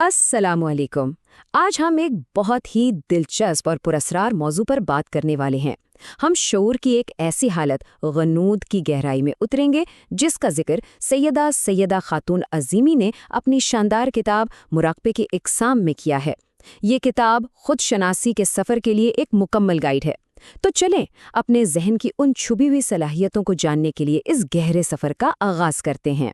السلام علیکم۔ آج ہم ایک بہت ہی دلچسپ اور پراسرار موضوع پر بات کرنے والے ہیں۔ ہم شعور کی ایک ایسی حالت غنود کی گہرائی میں اتریں گے جس کا ذکر سیدہ خاتون عظیمی نے اپنی شاندار کتاب مراقبے کی اقسام میں کیا ہے۔ یہ کتاب خود شناسی کے سفر کے لیے ایک مکمل گائیڈ ہے۔ تو چلیں اپنے ذہن کی ان چھپی ہوئی صلاحیتوں کو جاننے کے لیے اس گہرے سفر کا آغاز کرتے ہیں۔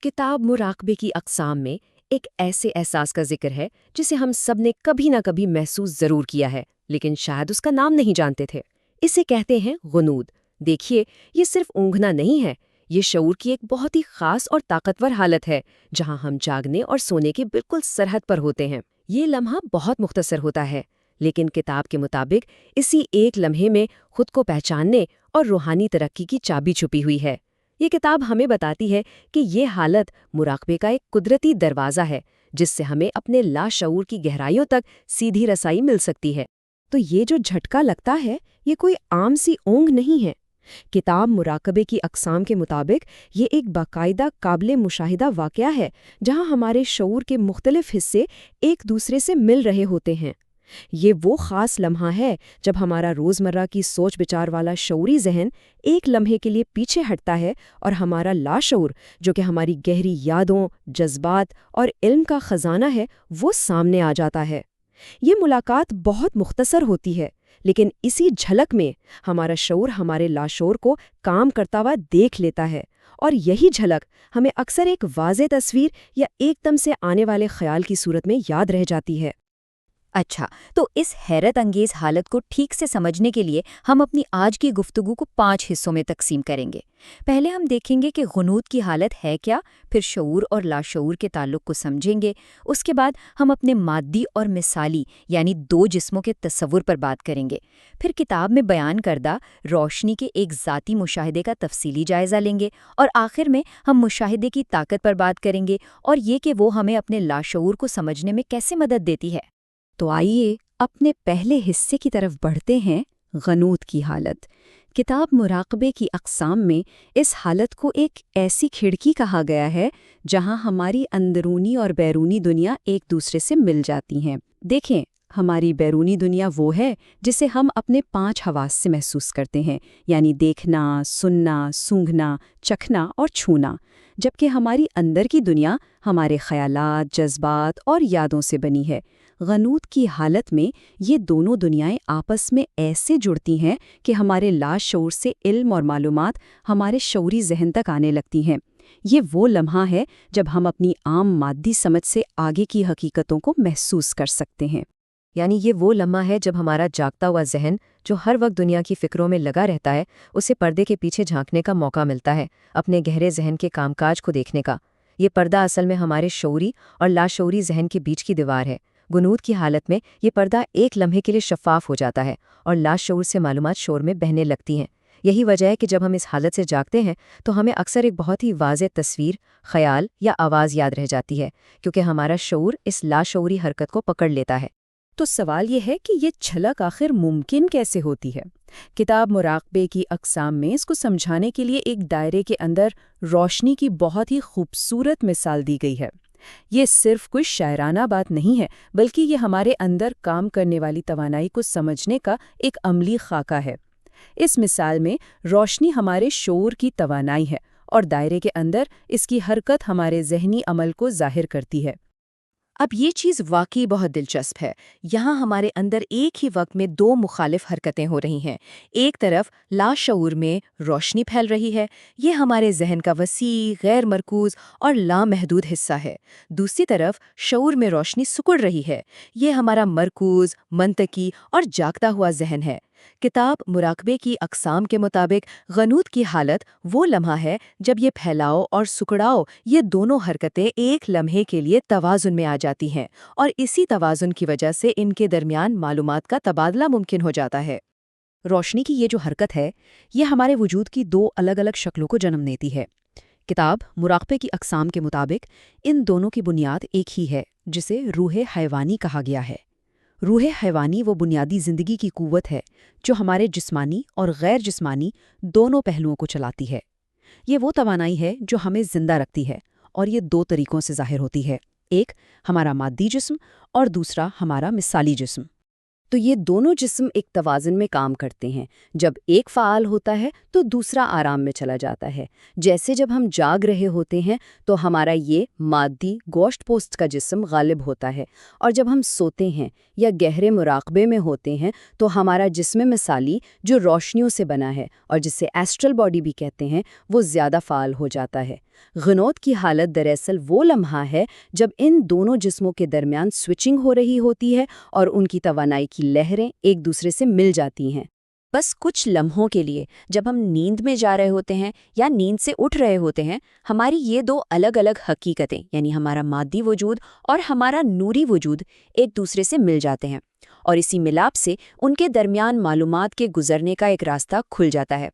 کتاب مراقبے کی اقسام میں ایک ایسے احساس کا ذکر ہے جسے ہم سب نے کبھی نہ کبھی محسوس ضرور کیا ہے، لیکن شاید اس کا نام نہیں جانتے تھے۔ اسے کہتے ہیں غنود۔ دیکھیے، یہ صرف اونگنا نہیں ہے، یہ شعور کی ایک بہت ہی خاص اور طاقتور حالت ہے جہاں ہم جاگنے اور سونے کے بالکل سرحد پر ہوتے ہیں۔ یہ لمحہ بہت مختصر ہوتا ہے، لیکن کتاب کے مطابق اسی ایک لمحے میں خود کو پہچاننے اور روحانی ترقی کی چابی چھپی ہوئی ہے۔ یہ کتاب ہمیں بتاتی ہے کہ یہ حالت مراقبے کا ایک قدرتی دروازہ ہے جس سے ہمیں اپنے لاشعور کی گہرائیوں تک سیدھی رسائی مل سکتی ہے۔ تو یہ جو جھٹکا لگتا ہے، یہ کوئی عام سی اونگ نہیں ہے۔ کتاب مراقبے کی اقسام کے مطابق یہ ایک باقاعدہ قابل مشاہدہ واقعہ ہے جہاں ہمارے شعور کے مختلف حصے ایک دوسرے سے مل رہے ہوتے ہیں۔ یہ وہ خاص لمحہ ہے جب ہمارا روزمرہ کی سوچ بچار والا شعوری ذہن ایک لمحے کے لیے پیچھے ہٹتا ہے اور ہمارا لاشعور، جو کہ ہماری گہری یادوں، جذبات اور علم کا خزانہ ہے، وہ سامنے آ جاتا ہے۔ یہ ملاقات بہت مختصر ہوتی ہے، لیکن اسی جھلک میں ہمارا شعور ہمارے لاشعور کو کام کرتا ہوا دیکھ لیتا ہے، اور یہی جھلک ہمیں اکثر ایک واضح تصویر یا ایک دم سے آنے والے خیال کی صورت میں یاد رہ جاتی ہے۔ اچھا، تو اس حیرت انگیز حالت کو ٹھیک سے سمجھنے کے لیے ہم اپنی آج کی گفتگو کو 5 حصوں میں تقسیم کریں گے۔ پہلے ہم دیکھیں گے کہ غنود کی حالت ہے کیا، پھر شعور اور لاشعور کے تعلق کو سمجھیں گے، اس کے بعد ہم اپنے مادی اور مثالی یعنی 2 جسموں کے تصور پر بات کریں گے، پھر کتاب میں بیان کردہ روشنی کے ایک ذاتی مشاہدے کا تفصیلی جائزہ لیں گے، اور آخر میں ہم مشاہدے کی طاقت پر بات کریں گے اور یہ کہ وہ ہمیں اپنے لاشعور کو سمجھنے میں کیسے مدد دیتی ہے۔ تو آئیے اپنے پہلے حصے کی طرف بڑھتے ہیں، غنود کی حالت۔ کتاب مراقبے کی اقسام میں اس حالت کو ایک ایسی کھڑکی کہا گیا ہے جہاں ہماری اندرونی اور بیرونی دنیا ایک دوسرے سے مل جاتی ہیں۔ دیکھیں، ہماری بیرونی دنیا وہ ہے جسے ہم اپنے 5 حواس سے محسوس کرتے ہیں، یعنی دیکھنا، سننا، سونگھنا، چکھنا اور چھونا، جبکہ ہماری اندر کی دنیا ہمارے خیالات، جذبات اور یادوں سے بنی ہے۔ غنود کی حالت میں یہ دونوں دنیائیں آپس میں ایسے جڑتی ہیں کہ ہمارے لاشعور سے علم اور معلومات ہمارے شعوری ذہن تک آنے لگتی ہیں۔ یہ وہ لمحہ ہے جب ہم اپنی عام مادی سمجھ سے آگے کی حقیقتوں کو محسوس کر سکتے ہیں۔ یعنی یہ وہ لمحہ ہے جب ہمارا جاگتا ہوا ذہن، جو ہر وقت دنیا کی فکروں میں لگا رہتا ہے، اسے پردے کے پیچھے جھانکنے کا موقع ملتا ہے، اپنے گہرے ذہن کے کام کاج کو دیکھنے کا۔ یہ پردہ اصل میں ہمارے شعوری اور لاشعوری ذہن کے بیچ کی دیوار ہے۔ غنود کی حالت میں یہ پردہ ایک لمحے کے لیے شفاف ہو جاتا ہے اور لاشعور سے معلومات شور میں بہنے لگتی ہیں۔ یہی وجہ ہے کہ جب ہم اس حالت سے جاگتے ہیں تو ہمیں اکثر ایک بہت ہی واضح تصویر، خیال یا آواز یاد رہ جاتی ہے، کیونکہ ہمارا شعور اس لاشعوری حرکت کو پکڑ لیتا ہے۔ تو سوال یہ ہے کہ یہ جھلک آخر ممکن کیسے ہوتی ہے؟ کتاب مراقبے کی اقسام میں اس کو سمجھانے کے لیے ایک دائرے کے اندر روشنی کی بہت ہی خوبصورت مثال دی گئی ہے۔ یہ صرف کوئی شاعرانہ بات نہیں ہے، بلکہ یہ ہمارے اندر کام کرنے والی توانائی کو سمجھنے کا ایک عملی خاکہ ہے۔ اس مثال میں روشنی ہمارے شعور کی توانائی ہے اور دائرے کے اندر اس کی حرکت ہمارے ذہنی عمل کو ظاہر کرتی ہے۔ اب یہ چیز واقعی بہت دلچسپ ہے۔ یہاں ہمارے اندر ایک ہی وقت میں 2 مخالف حرکتیں ہو رہی ہیں۔ ایک طرف لاشعور میں روشنی پھیل رہی ہے، یہ ہمارے ذہن کا وسیع، غیر مرکوز اور لامحدود حصہ ہے۔ دوسری طرف شعور میں روشنی سکڑ رہی ہے، یہ ہمارا مرکوز، منطقی اور جاگتا ہوا ذہن ہے۔ کتاب مراقبے کی اقسام کے مطابق غنود کی حالت وہ لمحہ ہے جب یہ پھیلاؤ اور سکڑاؤ، یہ دونوں حرکتیں ایک لمحے کے لیے توازن میں آ جاتی ہیں، اور اسی توازن کی وجہ سے ان کے درمیان معلومات کا تبادلہ ممکن ہو جاتا ہے۔ روشنی کی یہ جو حرکت ہے، یہ ہمارے وجود کی 2 الگ الگ شکلوں کو جنم دیتی ہے۔ کتاب مراقبے کی اقسام کے مطابق ان دونوں کی بنیاد ایک ہی ہے، جسے روح حیوانی کہا گیا ہے۔ روح حیوانی وہ بنیادی زندگی کی قوت ہے جو ہمارے جسمانی اور غیر جسمانی دونوں پہلوؤں کو چلاتی ہے۔ یہ وہ توانائی ہے جو ہمیں زندہ رکھتی ہے، اور یہ 2 طریقوں سے ظاہر ہوتی ہے۔ ایک ہمارا مادی جسم اور دوسرا ہمارا مثالی جسم۔ تو یہ دونوں جسم ایک توازن میں کام کرتے ہیں۔ جب ایک فعال ہوتا ہے تو دوسرا آرام میں چلا جاتا ہے۔ جیسے جب ہم جاگ رہے ہوتے ہیں تو ہمارا یہ مادی گوشت پوست کا جسم غالب ہوتا ہے، اور جب ہم سوتے ہیں یا گہرے مراقبے میں ہوتے ہیں تو ہمارا جسم مثالی جو روشنیوں سے بنا ہے اور جسے ایسٹرل باڈی بھی کہتے ہیں، وہ زیادہ فعال ہو جاتا ہے۔ غنود کی حالت دراصل وہ لمحہ ہے جب ان دونوں جسموں کے درمیان سوئچنگ ہو رہی ہوتی ہے اور ان کی توانائی کی لہریں ایک دوسرے سے مل جاتی ہیں۔ بس کچھ لمحوں کے لیے جب ہم نیند میں جا رہے ہوتے ہیں یا نیند سے اٹھ رہے ہوتے ہیں، ہماری یہ دو الگ الگ حقیقتیں یعنی ہمارا مادی وجود اور ہمارا نوری وجود ایک دوسرے سے مل جاتے ہیں، اور اسی ملاپ سے ان کے درمیان معلومات کے گزرنے کا ایک راستہ کھل جاتا ہے۔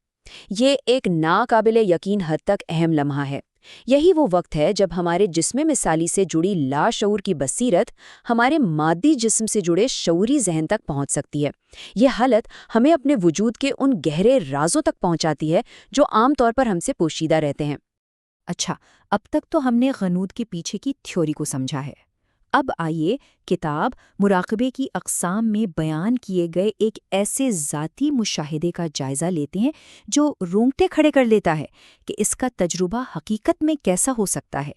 یہ ایک ناقابل یقین حد تک اہم لمحہ ہے۔ یہی وہ وقت ہے جب ہمارے جسم مثالی سے جڑی لاشعور کی بصیرت ہمارے مادی جسم سے جڑے شعوری ذہن تک پہنچ سکتی ہے۔ یہ حالت ہمیں اپنے وجود کے ان گہرے رازوں تک پہنچاتی ہے جو عام طور پر ہم سے پوشیدہ رہتے ہیں۔ اچھا، اب تک تو ہم نے غنود کے پیچھے کی تھیوری کو سمجھا ہے۔ اب آئیے کتاب مراقبے کی اقسام میں بیان کیے گئے ایک ایسے ذاتی مشاہدے کا جائزہ لیتے ہیں جو رونگٹے کھڑے کر لیتا ہے کہ اس کا تجربہ حقیقت میں کیسا ہو سکتا ہے۔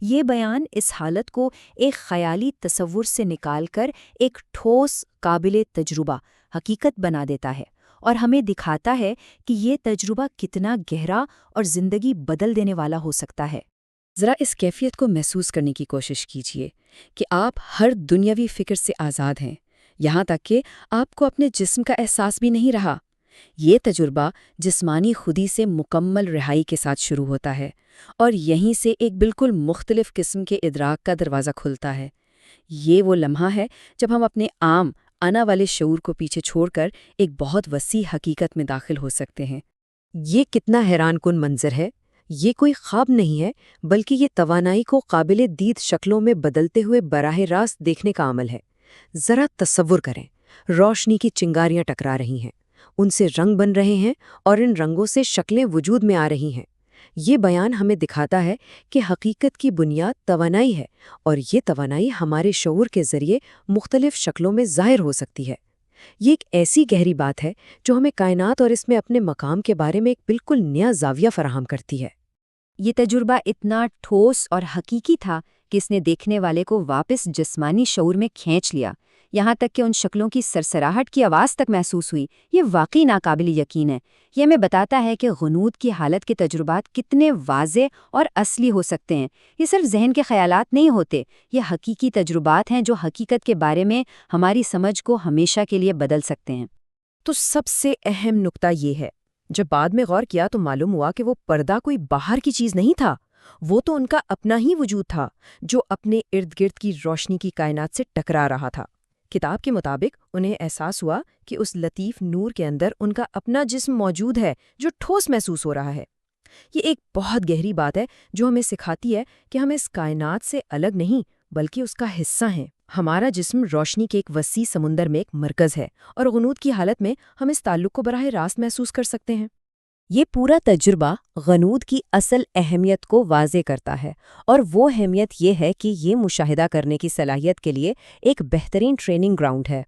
یہ بیان اس حالت کو ایک خیالی تصور سے نکال کر ایک ٹھوس قابل تجربہ حقیقت بنا دیتا ہے، اور ہمیں دکھاتا ہے کہ یہ تجربہ کتنا گہرا اور زندگی بدل دینے والا ہو سکتا ہے۔ ذرا اس کیفیت کو محسوس کرنے کی کوشش کیجیے کہ آپ ہر دنیاوی فکر سے آزاد ہیں، یہاں تک کہ آپ کو اپنے جسم کا احساس بھی نہیں رہا۔ یہ تجربہ جسمانی خودی سے مکمل رہائی کے ساتھ شروع ہوتا ہے، اور یہیں سے ایک بالکل مختلف قسم کے ادراک کا دروازہ کھلتا ہے۔ یہ وہ لمحہ ہے جب ہم اپنے عام انا والے شعور کو پیچھے چھوڑ کر ایک بہت وسیع حقیقت میں داخل ہو سکتے ہیں۔ یہ کتنا حیران کن منظر ہے! یہ کوئی خواب نہیں ہے، بلکہ یہ توانائی کو قابل دید شکلوں میں بدلتے ہوئے براہ راست دیکھنے کا عمل ہے۔ ذرا تصور کریں، روشنی کی چنگاریاں ٹکرا رہی ہیں، ان سے رنگ بن رہے ہیں اور ان رنگوں سے شکلیں وجود میں آ رہی ہیں۔ یہ بیان ہمیں دکھاتا ہے کہ حقیقت کی بنیاد توانائی ہے، اور یہ توانائی ہمارے شعور کے ذریعے مختلف شکلوں میں ظاہر ہو سکتی ہے۔ یہ ایک ایسی گہری بات ہے جو ہمیں کائنات اور اس میں اپنے مقام کے بارے میں ایک بالکل نیا زاویہ فراہم کرتی ہے۔ یہ تجربہ اتنا ٹھوس اور حقیقی تھا کہ اس نے دیکھنے والے کو واپس جسمانی شعور میں کھینچ لیا، یہاں تک کہ ان شکلوں کی سرسراہٹ کی آواز تک محسوس ہوئی۔ یہ واقعی ناقابل یقین ہے۔ یہ ہمیں بتاتا ہے کہ غنود کی حالت کے تجربات کتنے واضح اور اصلی ہو سکتے ہیں۔ یہ صرف ذہن کے خیالات نہیں ہوتے، یہ حقیقی تجربات ہیں جو حقیقت کے بارے میں ہماری سمجھ کو ہمیشہ کے لیے بدل سکتے ہیں۔ تو سب سے اہم نکتہ یہ ہے، جب بعد میں غور کیا تو معلوم ہوا کہ وہ پردہ کوئی باہر کی چیز نہیں تھا، وہ تو ان کا اپنا ہی وجود تھا جو اپنے ارد گرد کی روشنی کی کائنات سے ٹکرا رہا تھا۔ کتاب کے مطابق انہیں احساس ہوا کہ اس لطیف نور کے اندر ان کا اپنا جسم موجود ہے جو ٹھوس محسوس ہو رہا ہے۔ یہ ایک بہت گہری بات ہے جو ہمیں سکھاتی ہے کہ ہم اس کائنات سے الگ نہیں بلکہ اس کا حصہ ہیں۔ ہمارا جسم روشنی کے ایک وسیع سمندر میں ایک مرکز ہے، اور غنود کی حالت میں ہم اس تعلق کو براہ راست محسوس کر سکتے ہیں۔ یہ پورا تجربہ غنود کی اصل اہمیت کو واضح کرتا ہے، اور وہ اہمیت یہ ہے کہ یہ مشاہدہ کرنے کی صلاحیت کے لیے ایک بہترین ٹریننگ گراؤنڈ ہے۔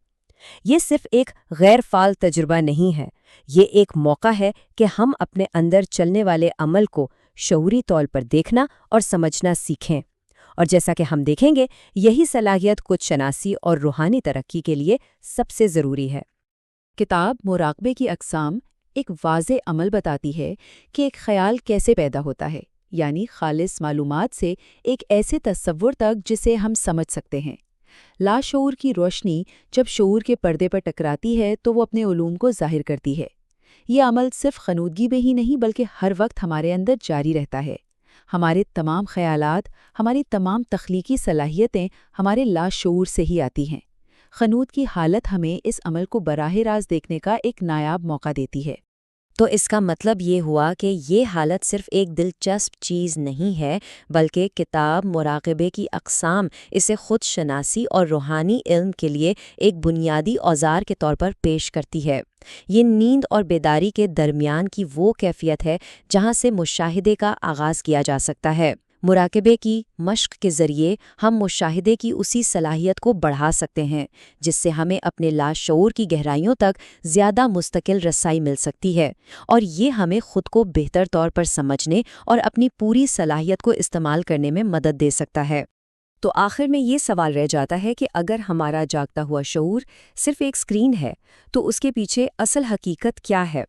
یہ صرف ایک غیر فعال تجربہ نہیں ہے، یہ ایک موقع ہے کہ ہم اپنے اندر چلنے والے عمل کو شعوری طور پر دیکھنا اور سمجھنا سیکھیں، اور جیسا کہ ہم دیکھیں گے یہی صلاحیت خود شناسی اور روحانی ترقی کے لیے سب سے ضروری ہے۔ کتاب مراقبے کی اقسام ایک واضح عمل بتاتی ہے کہ ایک خیال کیسے پیدا ہوتا ہے، یعنی خالص معلومات سے ایک ایسے تصور تک جسے ہم سمجھ سکتے ہیں۔ لاشعور کی روشنی جب شعور کے پردے پر ٹکراتی ہے تو وہ اپنے علوم کو ظاہر کرتی ہے۔ یہ عمل صرف غنودگی میں ہی نہیں بلکہ ہر وقت ہمارے اندر جاری رہتا ہے۔ ہمارے تمام خیالات، ہماری تمام تخلیقی صلاحیتیں ہمارے لاشعور سے ہی آتی ہیں۔ غنود کی حالت ہمیں اس عمل کو براہ راست دیکھنے کا ایک نایاب موقع دیتی ہے۔ تو اس کا مطلب یہ ہوا کہ یہ حالت صرف ایک دلچسپ چیز نہیں ہے، بلکہ کتاب مراقبے کی اقسام اسے خود شناسی اور روحانی علم کے لیے ایک بنیادی اوزار کے طور پر پیش کرتی ہے۔ یہ نیند اور بیداری کے درمیان کی وہ کیفیت ہے جہاں سے مشاہدے کا آغاز کیا جا سکتا ہے۔ مراقبے کی مشق کے ذریعے ہم مشاہدے کی اسی صلاحیت کو بڑھا سکتے ہیں جس سے ہمیں اپنے لاشعور کی گہرائیوں تک زیادہ مستقل رسائی مل سکتی ہے، اور یہ ہمیں خود کو بہتر طور پر سمجھنے اور اپنی پوری صلاحیت کو استعمال کرنے میں مدد دے سکتا ہے۔ تو آخر میں یہ سوال رہ جاتا ہے کہ اگر ہمارا جاگتا ہوا شعور صرف ایک اسکرین ہے تو اس کے پیچھے اصل حقیقت کیا ہے؟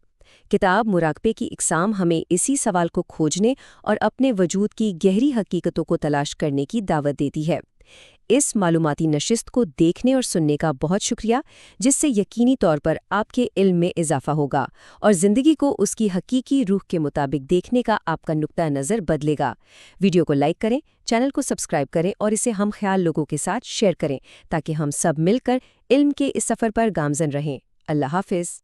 کتاب مراقبے کی اقسام ہمیں اسی سوال کو کھوجنے اور اپنے وجود کی گہری حقیقتوں کو تلاش کرنے کی دعوت دیتی ہے۔ اس معلوماتی نشست کو دیکھنے اور سننے کا بہت شکریہ، جس سے یقینی طور پر آپ کے علم میں اضافہ ہوگا اور زندگی کو اس کی حقیقی روح کے مطابق دیکھنے کا آپ کا نقطہ نظر بدلے گا۔ ویڈیو کو لائک کریں، چینل کو سبسکرائب کریں اور اسے ہم خیال لوگوں کے ساتھ شیئر کریں تاکہ ہم سب مل کر علم کے اس سفر پر گامزن رہیں۔ اللہ حافظ۔